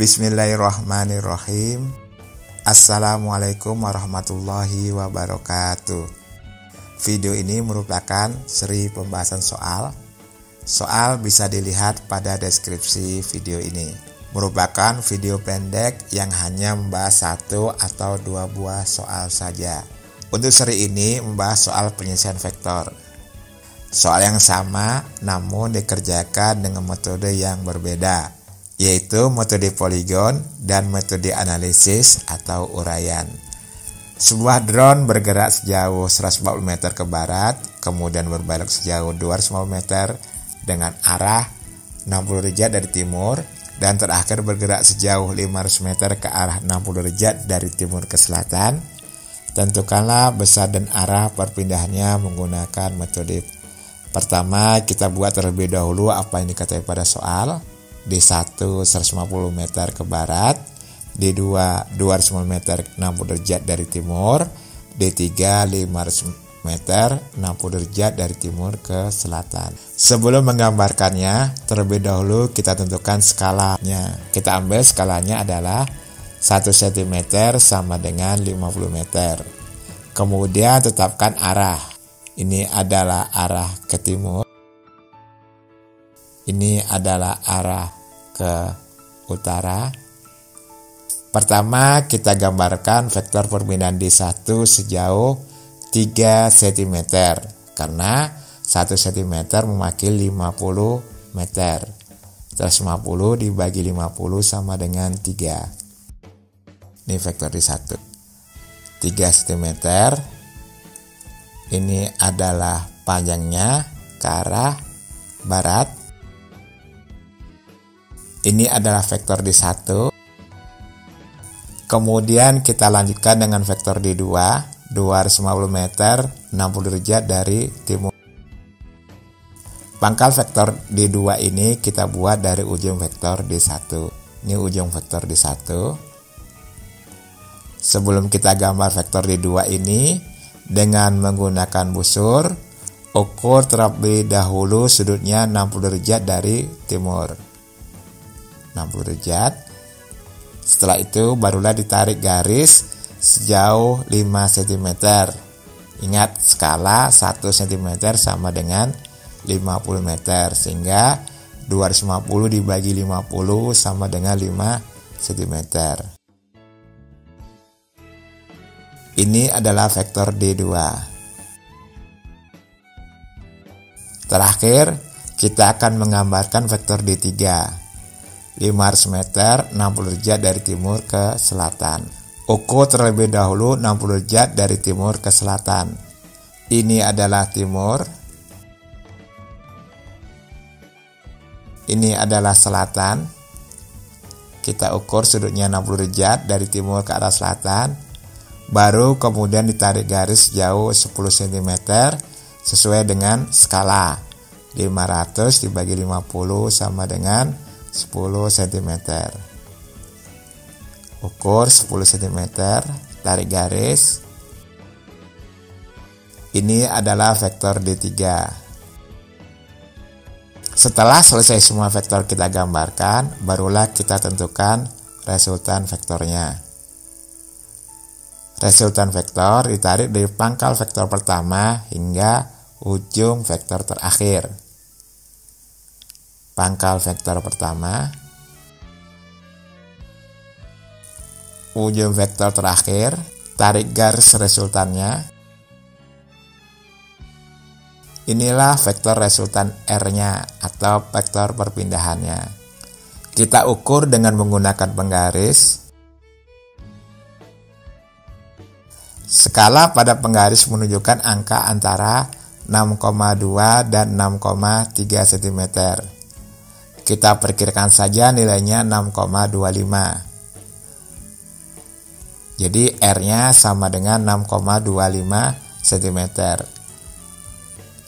Bismillahirrahmanirrahim. Assalamualaikum warahmatullahi wabarakatuh. Video ini merupakan seri pembahasan soal. Soal bisa dilihat pada deskripsi video ini. Merupakan video pendek yang hanya membahas satu atau dua buah soal saja. Untuk seri ini membahas soal penyelesaian vektor. Soal yang sama namun dikerjakan dengan metode yang berbeda, yaitu metode poligon dan metode analisis atau uraian. Sebuah drone bergerak sejauh 140 meter ke barat, kemudian berbelok sejauh 250 meter dengan arah 60 derajat dari timur, dan terakhir bergerak sejauh 500 meter ke arah 60 derajat dari timur ke selatan. Tentukanlah besar dan arah perpindahannya menggunakan metode. Pertama, kita buat terlebih dahulu apa yang dikatakan pada soal. D1 150 meter ke barat, D2 250 meter 60 derajat dari timur, D3 500 meter 60 derajat dari timur ke selatan. Sebelum menggambarkannya, terlebih dahulu kita tentukan skalanya. Kita ambil skalanya adalah 1 cm sama dengan 50 meter. Kemudian tetapkan arah. Ini adalah arah ke timur. Ini adalah arah ke utara. Pertama, kita gambarkan vektor perpindahan D1 sejauh 3 cm. Karena 1 cm mewakili 50 meter. 150 dibagi 50 sama dengan 3. Ini vektor D1. 3 cm. Ini adalah panjangnya ke arah barat. Ini adalah vektor D1. Kemudian kita lanjutkan dengan vektor D2, 250 meter 60 derajat dari timur. Pangkal vektor D2 ini kita buat dari ujung vektor D1. Ini ujung vektor D1. Sebelum kita gambar vektor D2 ini, dengan menggunakan busur, ukur terlebih dahulu sudutnya 60 derajat dari timur. 60 derajat. Setelah itu barulah ditarik garis sejauh 5 cm. Ingat, skala 1 cm sama dengan 50 meter, sehingga 250 dibagi 50 sama dengan 5 cm. Ini adalah vektor D2. Terakhir, kita akan menggambarkan vektor D3. 500 meter 60 derajat dari timur ke selatan. Ukur terlebih dahulu 60 derajat dari timur ke selatan. Ini adalah timur. Ini adalah selatan. Kita ukur sudutnya 60 derajat dari timur ke arah selatan. Baru kemudian ditarik garis sejauh 10 cm sesuai dengan skala. 500 dibagi 50 sama dengan 10 cm. Ukur 10 cm, tarik garis. Ini adalah vektor D3. Setelah selesai semua vektor kita gambarkan, barulah kita tentukan resultan vektornya. Resultan vektor ditarik dari pangkal vektor pertama hingga ujung vektor terakhir. Pangkal vektor pertama, ujung vektor terakhir, tarik garis resultannya. Inilah vektor resultan R-nya atau vektor perpindahannya. Kita ukur dengan menggunakan penggaris. Skala pada penggaris menunjukkan angka antara 6,2 dan 6,3 cm. Kita perkirakan saja nilainya 6,25. Jadi R-nya sama dengan 6,25 cm.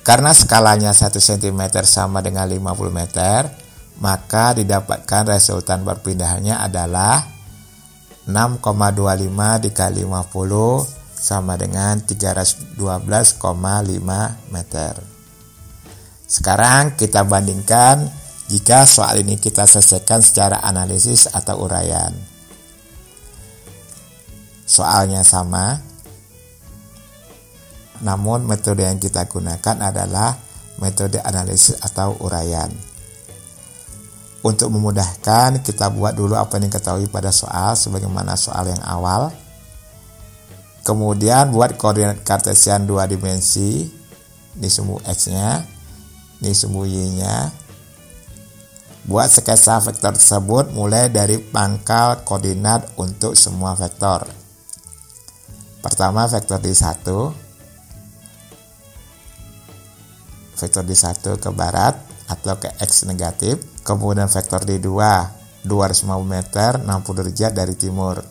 Karena skalanya 1 cm sama dengan 50 meter, maka didapatkan resultan perpindahannya adalah 6,25 dikali 50 sama dengan 312,5 meter. Sekarang kita bandingkan jika soal ini kita selesaikan secara analisis atau uraian. Soalnya sama, namun metode yang kita gunakan adalah metode analisis atau uraian. Untuk memudahkan, kita buat dulu apa yang diketahui pada soal sebagaimana soal yang awal. Kemudian buat koordinat kartesian 2 dimensi. Ini sumbu X-nya, ini sumbu Y-nya. Buat sketsa vektor tersebut mulai dari pangkal koordinat untuk semua vektor. Pertama vektor D1. Vektor D1 ke barat atau ke X negatif. Kemudian vektor D2 250 meter 60 derajat dari timur.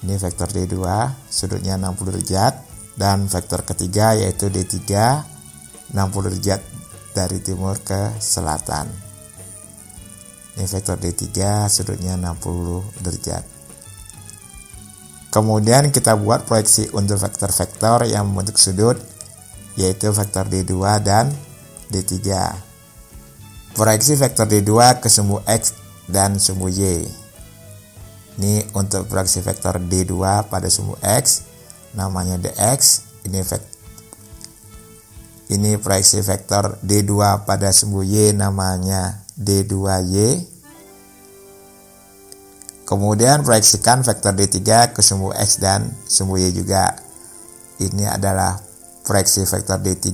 Ini vektor D2 sudutnya 60 derajat. Dan vektor ketiga yaitu D3 60 derajat dari timur ke selatan. Ini vektor D3 sudutnya 60 derajat. Kemudian kita buat proyeksi untuk vektor-vektor yang membentuk sudut, yaitu vektor D2 dan D3. Proyeksi vektor D2 ke sumbu X dan sumbu Y. Ini untuk proyeksi vektor D2 pada sumbu X, namanya dx. Ini proyeksi vektor D2 pada sumbu Y, namanya D2Y. Kemudian proyeksikan vektor D3 ke sumbu X dan sumbu Y juga. Ini adalah proyeksi vektor D3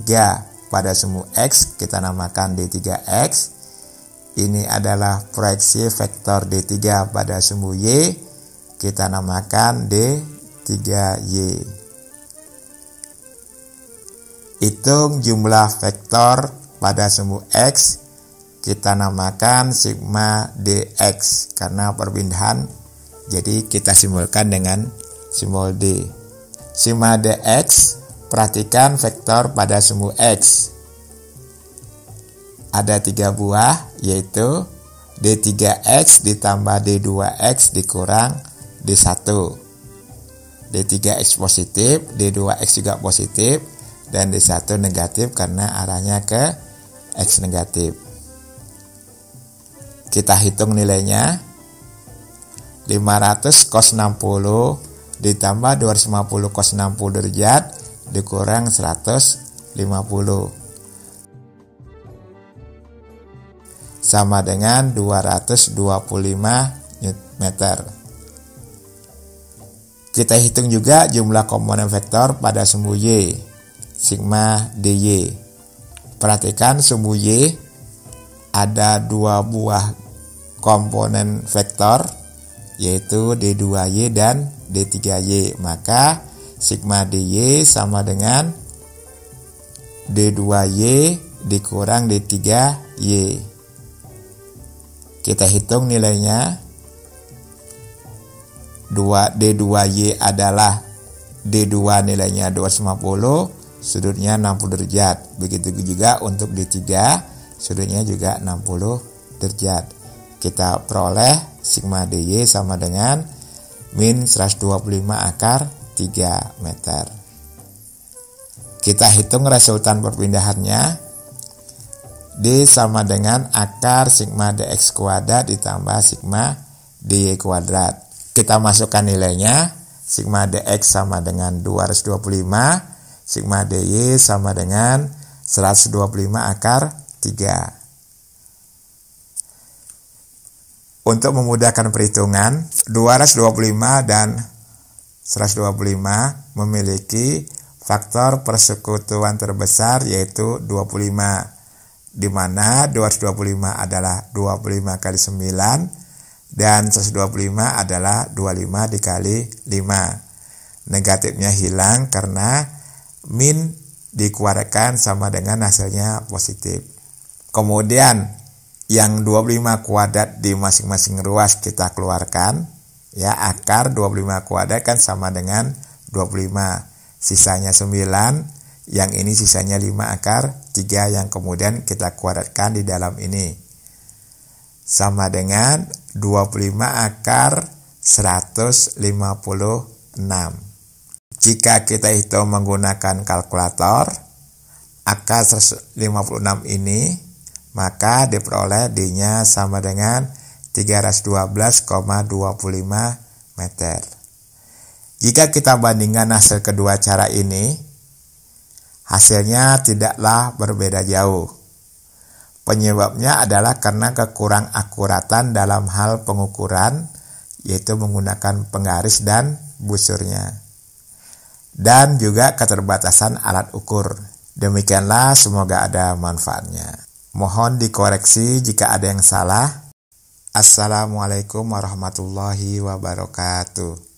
pada sumbu X, kita namakan D3X. Ini adalah proyeksi vektor D3 pada sumbu Y, kita namakan D3Y. Hitung jumlah vektor pada sumbu X, kita namakan sigma dx karena perpindahan, jadi kita simbolkan dengan simbol D. Sigma dx, perhatikan vektor pada sumbu X. Ada 3 buah, yaitu D3X ditambah D2X dikurang D1. D3X positif, D2X juga positif, dan D1 negatif karena arahnya ke X negatif. Kita hitung nilainya. 500 cos 60 ditambah 250 cos 60 derajat dikurang 150 sama dengan 225 Nm. Kita hitung juga jumlah komponen vektor pada sumbu Y, sigma dy. Perhatikan sumbu Y ada 2 buah komponen vektor, yaitu D2Y dan D3Y. Maka sigma dy sama dengan D2Y dikurang D3Y. Kita hitung nilainya. D2Y adalah D2 nilainya 250, sudutnya 60 derajat. Begitu juga untuk D3, sudutnya juga 60 derajat. Kita peroleh sigma dy sama dengan min 125 akar 3 meter. Kita hitung resultan perpindahannya. D sama dengan akar sigma dx kuadrat ditambah sigma dy kuadrat. Kita masukkan nilainya. Sigma dx sama dengan 225, sigma dy sama dengan 125 akar 3. Untuk memudahkan perhitungan, 225 dan 125 memiliki faktor persekutuan terbesar yaitu 25, di mana 225 adalah 25 kali 9 dan 125 adalah 25 dikali 5. Negatifnya hilang karena min dikeluarkan sama dengan hasilnya positif. Kemudian yang 25 kuadrat di masing-masing ruas kita keluarkan, ya, akar 25 kuadrat kan sama dengan 25, sisanya 9, yang ini sisanya 5 akar 3 yang kemudian kita kuadratkan di dalam ini, sama dengan 25 akar 156. Jika kita hitung menggunakan kalkulator, akar 156 ini maka diperoleh D-nya sama dengan 312,25 meter. Jika kita bandingkan hasil kedua cara ini, hasilnya tidaklah berbeda jauh. Penyebabnya adalah karena kekurang akuratan dalam hal pengukuran, yaitu menggunakan penggaris dan busurnya, dan juga keterbatasan alat ukur. Demikianlah, semoga ada manfaatnya. Mohon dikoreksi jika ada yang salah. Assalamualaikum warahmatullahi wabarakatuh.